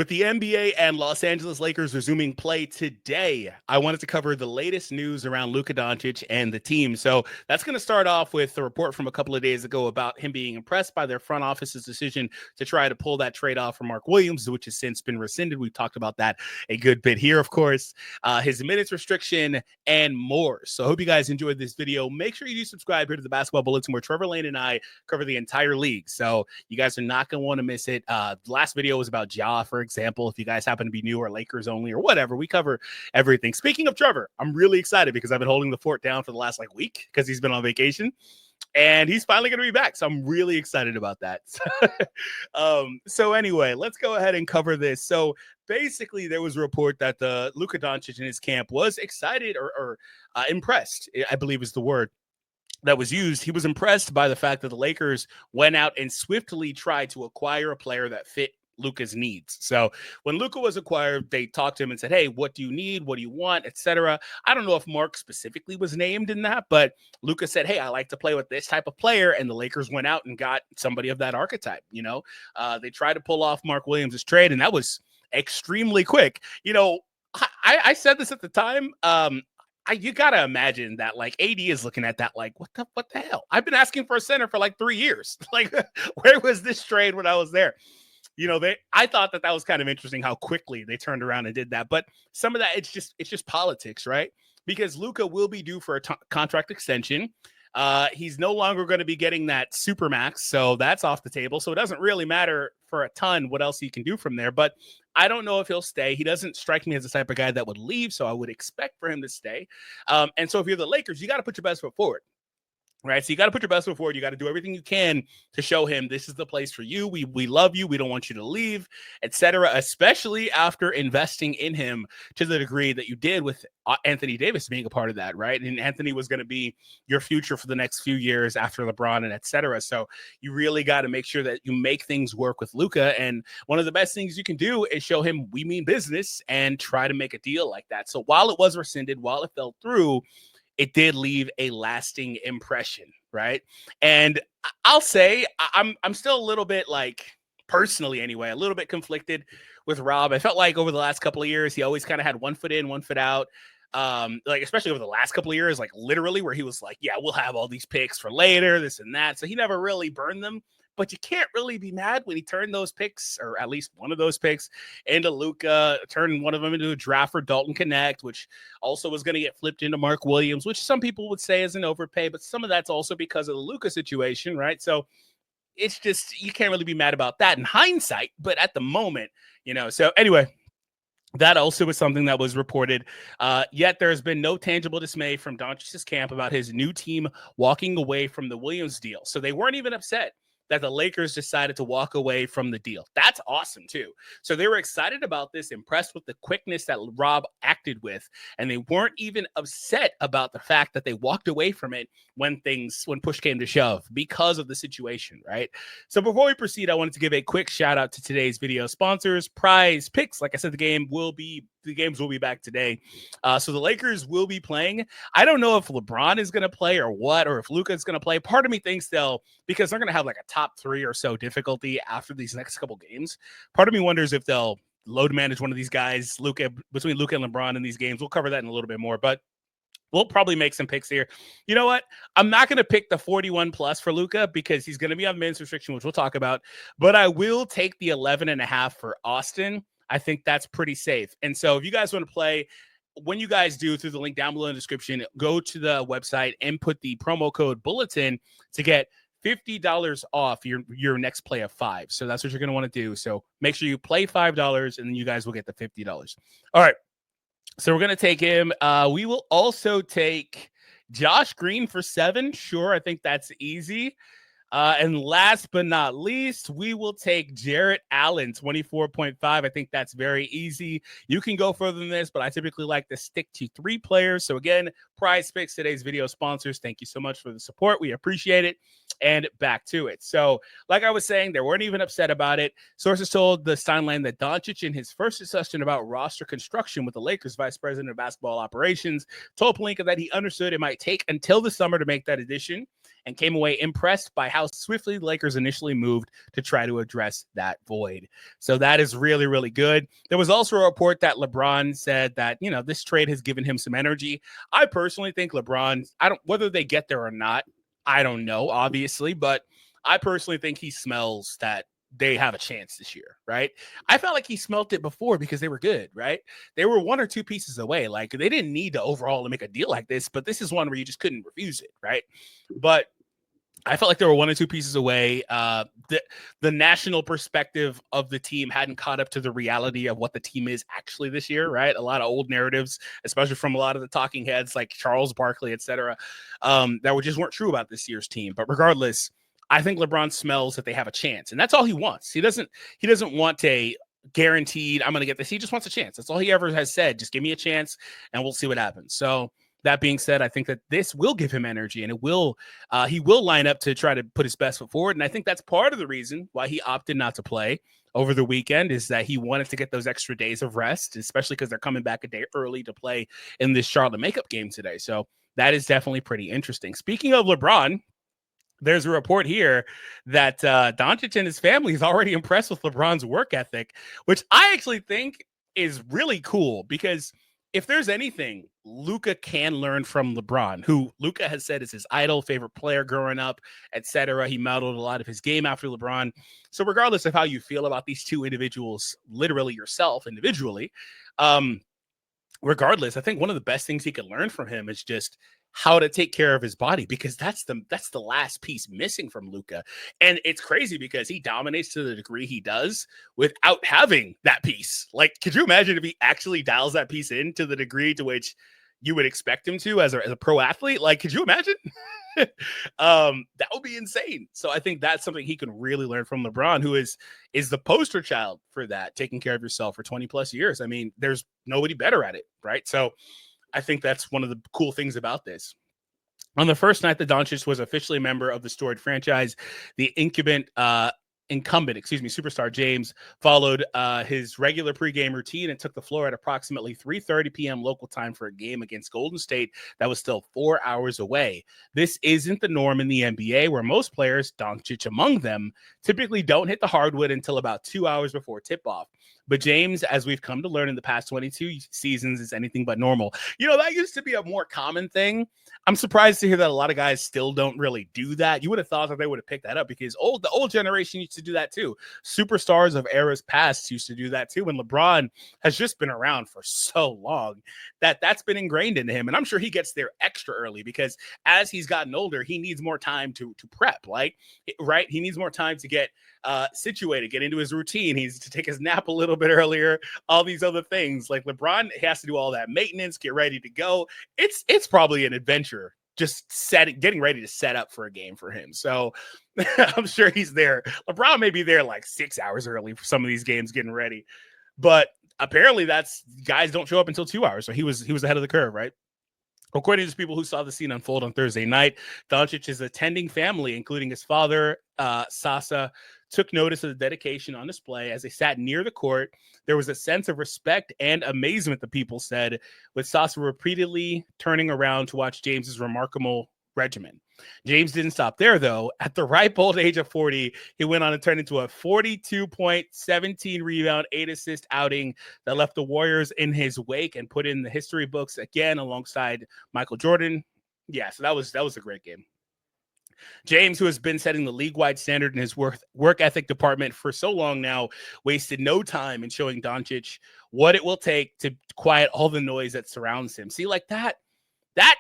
With the NBA and Los Angeles Lakers resuming play today, I wanted to cover the latest news around Luka Doncic and the team. So that's going to start off with a report from a couple of days ago about him being impressed by their front office's decision to try to pull that trade off for Mark Williams, which has since been rescinded. We've talked about that a good bit here, of course, his minutes restriction and more. So I hope you guys enjoyed this video. Make sure you do subscribe here to the Basketball Bulletin, where Trevor Lane and I cover the entire league. So you guys are not going to want to miss it. The last video was about Ja, for example. If you guys happen to be new or Lakers only or whatever, we cover everything. Speaking of Trevor, I'm really excited because I've been holding the fort down for the last week because he's been on vacation and he's finally going to be back. So I'm really excited about that. So anyway, let's go ahead and cover this. So basically there was a report that the Luka Doncic in his camp was excited or impressed, I believe is the word that was used. He was impressed by the fact that the Lakers went out and swiftly tried to acquire a player that fit Luka's needs. So when Luka was acquired, they talked to him and said, hey, what do you need? What do you want? Etc. I don't know if Mark specifically was named in that, but Luka said, hey, I like to play with this type of player. And the Lakers went out and got somebody of that archetype. They tried to pull off Mark Williams' trade, and that was extremely quick. I said this at the time. You gotta imagine that AD is looking at that what the hell? I've been asking for a center for 3 years. Where was this trade when I was there? I thought that was kind of interesting how quickly they turned around and did that. But some of that, it's just politics, right? Because Luka will be due for a contract extension. He's no longer going to be getting that supermax, so that's off the table. So it doesn't really matter for a ton what else he can do from there. But I don't know if he'll stay. He doesn't strike me as the type of guy that would leave, so I would expect for him to stay. And so if you're the Lakers, you got to put your best foot forward. Right. So you got to put your best foot forward. You got to do everything you can to show him this is the place for you. We love you. We don't want you to leave, etc. Especially after investing in him to the degree that you did with Anthony Davis being a part of that. Right. And Anthony was going to be your future for the next few years after LeBron and etc. So you really got to make sure that you make things work with Luka. And one of the best things you can do is show him we mean business and try to make a deal like that. So while it was rescinded, while it fell through, it did leave a lasting impression, right? And I'll say I'm still a little bit personally anyway, a little bit conflicted with Rob. I felt like over the last couple of years, he always kind of had one foot in, one foot out. Especially over the last couple of years, literally where he was yeah, we'll have all these picks for later, this and that. So he never really burned them. But you can't really be mad when he turned those picks, or at least one of those picks, into Luka, turned one of them into a draft for Dalton Connect, which also was going to get flipped into Mark Williams, which some people would say is an overpay, but some of that's also because of the Luka situation, right? So it's just, you can't really be mad about that in hindsight, but at the moment, So anyway, that also was something that was reported. Yet there has been no tangible dismay from Doncic's camp about his new team walking away from the Williams deal. So they weren't even upset that the Lakers decided to walk away from the deal. That's awesome too. So they were excited about this, impressed with the quickness that Rob acted with, and they weren't even upset about the fact that they walked away from it when push came to shove because of the situation, right? So before we proceed, I wanted to give a quick shout out to today's video sponsors, Prize Picks. Like I said, the games will be back today. So the Lakers will be playing. I don't know if LeBron is going to play or what, or if Luka is going to play. Part of me thinks because they're going to have a top 3 or so difficulty after these next couple games. Part of me wonders if they'll load manage one of these guys, between Luka and LeBron in these games. We'll cover that in a little bit more, but we'll probably make some picks here. You know what? I'm not going to pick the 41 plus for Luka because he's going to be on minutes restriction, which we'll talk about, but I will take the 11.5 for Austin. I think that's pretty safe. And so if you guys want to play, when you guys do, through the link down below in the description, go to the website and put the promo code Bulletin to get $50 off your next play of 5. So that's what you're going to want to do. So make sure you play $5 and then you guys will get the $50. All right. So we're going to take him. We will also take Josh Green for 7. Sure. I think that's easy. And last but not least, we will take Jarrett Allen, 24.5. I think that's very easy. You can go further than this, but I typically like to stick to 3 players. So again, Prize Picks, today's video sponsors. Thank you so much for the support. We appreciate it. And back to it. So like I was saying, they weren't even upset about it. Sources told the Steinline that Doncic, in his first discussion about roster construction with the Lakers vice president of basketball operations, told Pelinka that he understood it might take until the summer to make that addition. and came away impressed by how swiftly the Lakers initially moved to try to address that void. So that is really, really good. There was also a report that LeBron said that, this trade has given him some energy. I personally think LeBron, whether they get there or not, I don't know, obviously, but I personally think he smells that they have a chance this year, right? I felt like he smelt it before because they were good, right? They were one or two pieces away. Like, they didn't need to overall to make a deal like this, but this is one where you just couldn't refuse it, right? But I felt like there were one or two pieces away. The national perspective of the team hadn't caught up to the reality of what the team is actually this year, right? A lot of old narratives, especially from a lot of the talking heads like Charles Barkley, et cetera, that just weren't true about this year's team. But regardless, I think LeBron smells that they have a chance, and that's all he wants. He doesn't want a guaranteed, I'm going to get this. He just wants a chance. That's all he ever has said. Just give me a chance and we'll see what happens. So that being said, I think that this will give him energy, and he will line up to try to put his best foot forward. And I think that's part of the reason why he opted not to play over the weekend, is that he wanted to get those extra days of rest, especially because they're coming back a day early to play in this Charlotte makeup game today. So that is definitely pretty interesting. Speaking of LeBron, there's a report here that Doncic and his family is already impressed with LeBron's work ethic, which I actually think is really cool, because if there's anything Luka can learn from LeBron, who Luka has said is his idol, favorite player growing up, etc. He modeled a lot of his game after LeBron. So regardless of how you feel about these two individuals, literally yourself individually, regardless, I think one of the best things he could learn from him is just how to take care of his body, because that's the last piece missing from Luka. And it's crazy because he dominates to the degree he does without having that piece. Like, could you imagine if he actually dials that piece in to the degree to which you would expect him to as a pro athlete? Like, could you imagine? That would be insane. So I think that's something he can really learn from LeBron, who is the poster child for that, taking care of yourself for 20 plus years. I mean, there's nobody better at it, right? So I think that's one of the cool things about this. On the first night, the Doncic was officially a member of the storied franchise. The incumbent, superstar James followed his regular pregame routine and took the floor at approximately 3:30 p.m. local time for a game against Golden State that was still 4 hours away. This isn't the norm in the NBA, where most players, Doncic among them, typically don't hit the hardwood until about 2 hours before tip-off. But James, as we've come to learn in the past 22 seasons, is anything but normal. That used to be a more common thing. I'm surprised to hear that a lot of guys still don't really do that. You would have thought that they would have picked that up, because the old generation used to do that too. Superstars of eras past used to do that too. And LeBron has just been around for so long that's been ingrained into him. And I'm sure he gets there extra early, because as he's gotten older, he needs more time to prep, right? He needs more time to get situated, get into his routine. He needs to take his nap a little bit earlier, all these other things. Like, LeBron has to do all that maintenance, get ready to go. It's probably an adventure just getting ready to set up for a game for him. So I'm sure he's there. LeBron may be there like 6 hours early for some of these games getting ready, but apparently guys don't show up until 2 hours. So he was ahead of the curve, right? According to people who saw the scene unfold on Thursday night, Doncic's attending family, including his father, Sasa, took notice of the dedication on display as they sat near the court. There was a sense of respect and amazement, the people said, with Sasa repeatedly turning around to watch James's remarkable regimen. James didn't stop there, though. At the ripe old age of 40, he went on to turn into a 42-point, 17-rebound, 8-assist outing that left the Warriors in his wake and put in the history books again alongside Michael Jordan. Yeah, so that was a great game. James, who has been setting the league-wide standard in his work ethic department for so long now, wasted no time in showing Doncic what it will take to quiet all the noise that surrounds him. See, like that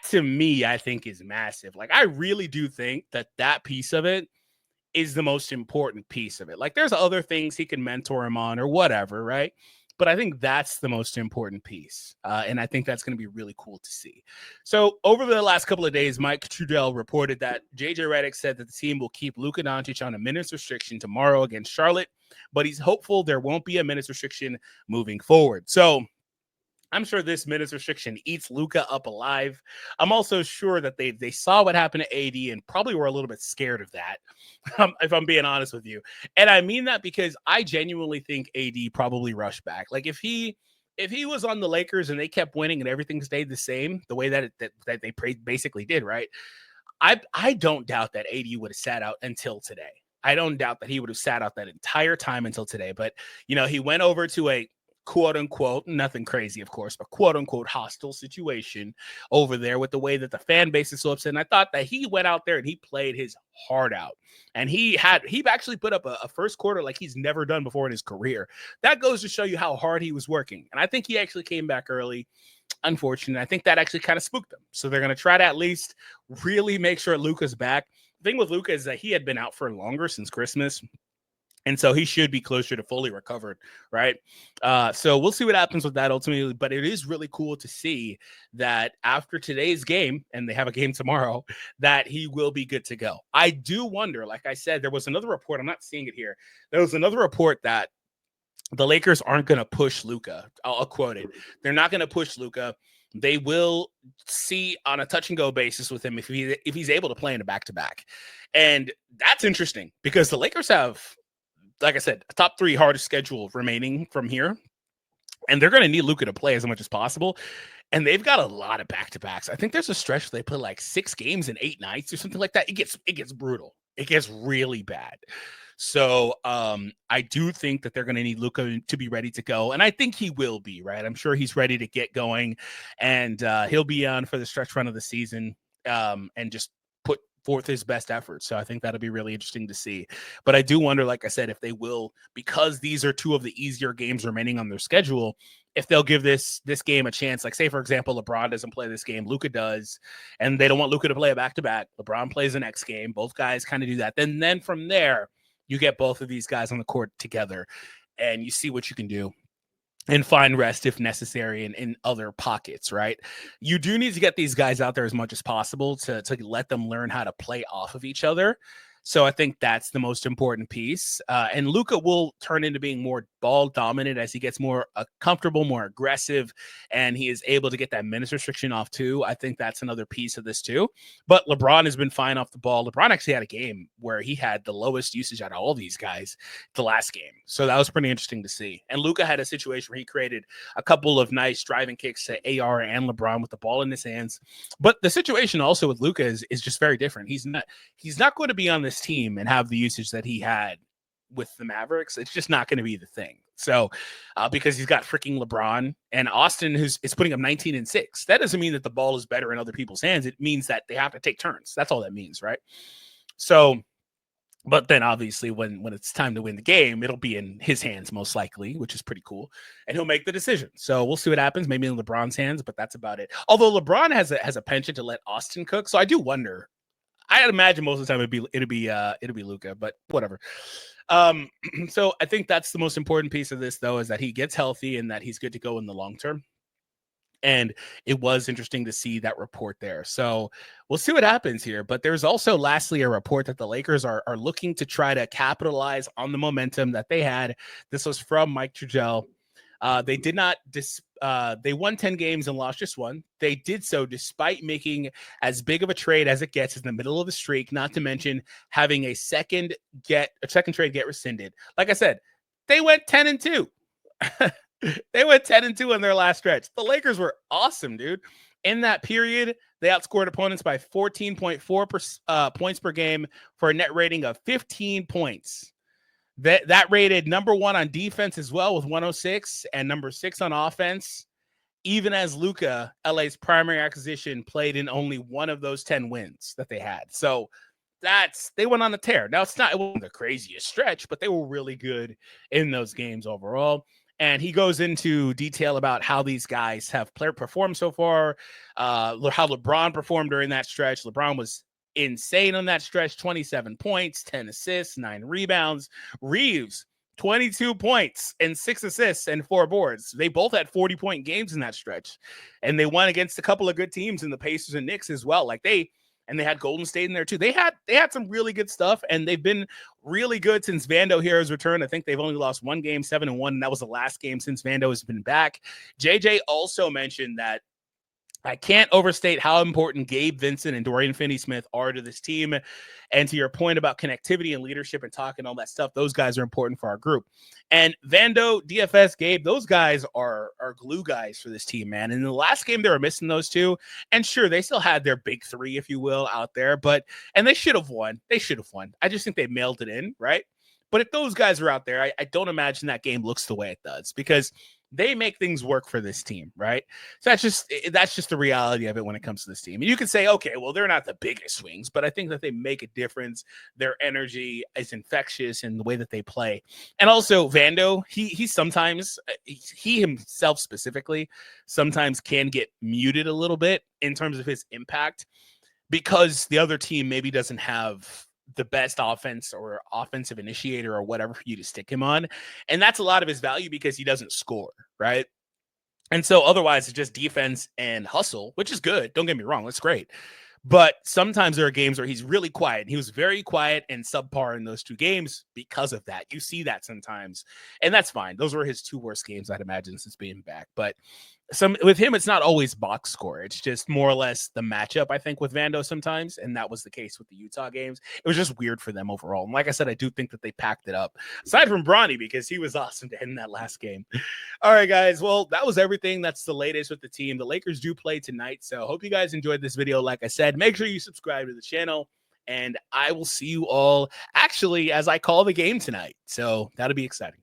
to me, I think is massive. Like, I really do think that piece of it is the most important piece of it. Like, there's other things he can mentor him on or whatever, right? But I think that's the most important piece. And I think that's going to be really cool to see. So over the last couple of days, Mike Trudell reported that JJ Redick said that the team will keep Luka Doncic on a minutes restriction tomorrow against Charlotte, but he's hopeful there won't be a minutes restriction moving forward. So I'm sure this minutes restriction eats Luka up alive. I'm also sure that they saw what happened to AD and probably were a little bit scared of that, if I'm being honest with you. And I mean that because I genuinely think AD probably rushed back. Like, if he was on the Lakers and they kept winning and everything stayed the same, the way that they basically did, right? I don't doubt that AD would have sat out until today. I don't doubt that he would have sat out that entire time until today. But, he went over to a quote unquote, nothing crazy, of course, but quote unquote hostile situation over there with the way that the fan base is so upset. And I thought that he went out there and he played his heart out. And he actually put up a first quarter like he's never done before in his career. That goes to show you how hard he was working. And I think he actually came back early. Unfortunate. I think that actually kind of spooked them. So they're going to try to at least really make sure Luka's back. The thing with Luka is that he had been out for longer, since Christmas. And so he should be closer to fully recovered, right? So we'll see what happens with that ultimately. But it is really cool to see that after today's game, and they have a game tomorrow, that he will be good to go. I do wonder, like I said, there was another report. I'm not seeing it here. There was another report that the Lakers aren't going to push Luka. I'll quote it. They're not going to push Luka. They will see on a touch and go basis with him if he's able to play in a back-to-back. And that's interesting because the Lakers have, like I said, a top 3 hardest schedule remaining from here. And they're going to need Luka to play as much as possible. And they've got a lot of back-to-backs. I think there's a stretch where they put like 6 games in 8 nights or something like that. It gets brutal. It gets really bad. So I do think that they're going to need Luka to be ready to go. And I think he will be, right? I'm sure he's ready to get going. And he'll be on for the stretch run of the season and just put forth his best effort. So I think that'll be really interesting to see. But I do wonder, like I said, if they will, because these are 2 of the easier games remaining on their schedule, if they'll give this game a chance. Like, say, for example, LeBron doesn't play this game, Luka does, and they don't want Luka to play a back-to-back. LeBron plays the next game. Both guys kind of do that. Then from there, you get both of these guys on the court together, and you see what you can do and find rest if necessary in other pockets, right? You do need to get these guys out there as much as possible to let them learn how to play off of each other. So I think that's the most important piece. And Luka will turn into being more ball dominant as he gets more comfortable, more aggressive, and he is able to get that minutes restriction off too. I think that's another piece of this too. But LeBron has been fine off the ball. LeBron actually had a game where he had the lowest usage out of all these guys the last game. So that was pretty interesting to see. And Luka had a situation where he created a couple of nice driving kicks to AR and LeBron with the ball in his hands. But the situation also with Luka is just very different. He's not going to be on this team and have the usage that he had with the Mavericks. It's just not going to be the thing. So because he's got freaking LeBron and Austin, who's putting up 19 and 6. That doesn't mean that the ball is better in other people's hands. It means that they have to take turns. That's all that means, right? So, but then obviously when it's time to win the game, it'll be in his hands most likely, which is pretty cool. And he'll make the decision. So we'll see what happens. Maybe in LeBron's hands, but that's about it. Although LeBron has a penchant to let Austin cook. So I do wonder. I'd imagine most of the time it'd be Luka, but whatever. So I think that's the most important piece of this, though, is that he gets healthy and that he's good to go in the long term. And it was interesting to see that report there. So we'll see what happens here. But there's also, lastly, a report that the Lakers are looking to try to capitalize on the momentum that they had. This was from Mike Trudell. They did not they won 10 games and lost just 1. They did so despite making as big of a trade as it gets in the middle of the streak, not to mention having a second trade get rescinded. Like I said, they went 10-2. They went 10-2 in their last stretch. The Lakers were awesome, dude. In that period, they outscored opponents by 14.4 points per game for a net rating of 15 points. That rated number 1 on defense as well with 106 and number 6 on offense, even as Luka, LA's primary acquisition, played in only one of those 10 wins that they had. So they went on a tear. Now it wasn't the craziest stretch, but they were really good in those games overall. And he goes into detail about how these guys have performed so far, how LeBron performed during that stretch. LeBron was insane on that stretch, 27 points, 10 assists, 9 rebounds. Reeves, 22 points and 6 assists and 4 boards. They both had 40-point games in that stretch. And they won against a couple of good teams in the Pacers and Knicks as well. And they had Golden State in there too. They had some really good stuff, and they've been really good since Vando here has returned. I think they've only lost 1 game, 7-1, and that was the last game since Vando has been back. JJ also mentioned that I can't overstate how important Gabe Vincent and Dorian Finney-Smith are to this team. And to your point about connectivity and leadership and talking all that stuff, those guys are important for our group. And Vando, DFS, Gabe, those guys are glue guys for this team, man. In the last game, they were missing those two. And sure, they still had their big three, if you will, out there. And they should have won. They should have won. I just think they mailed it in, right? But if those guys are out there, I don't imagine that game looks the way it does because they make things work for this team, right? So that's just the reality of it when it comes to this team. And you can say, okay, well, they're not the biggest swings, but I think that they make a difference. Their energy is infectious in the way that they play. And also Vando, he sometimes, he himself specifically, sometimes can get muted a little bit in terms of his impact because the other team maybe doesn't have the best offense or offensive initiator or whatever for you to stick him on. And that's a lot of his value because he doesn't score, right? And so otherwise it's just defense and hustle, which is good. Don't get me wrong. That's great. But sometimes there are games where he's really quiet. He was very quiet and subpar in those two games because of that. You see that sometimes, and that's fine. Those were his two worst games, I'd imagine, since being back. But with him, it's not always box score. It's just more or less the matchup, I think, with Vando sometimes. And that was the case with the Utah games. It was just weird for them overall. And like I said, I do think that they packed it up. Aside from Bronny, because he was awesome to end that last game. All right, guys. Well, that was everything. That's the latest with the team. The Lakers do play tonight. So hope you guys enjoyed this video. Like I said, make sure you subscribe to the channel. And I will see you all actually as I call the game tonight. So that'll be exciting.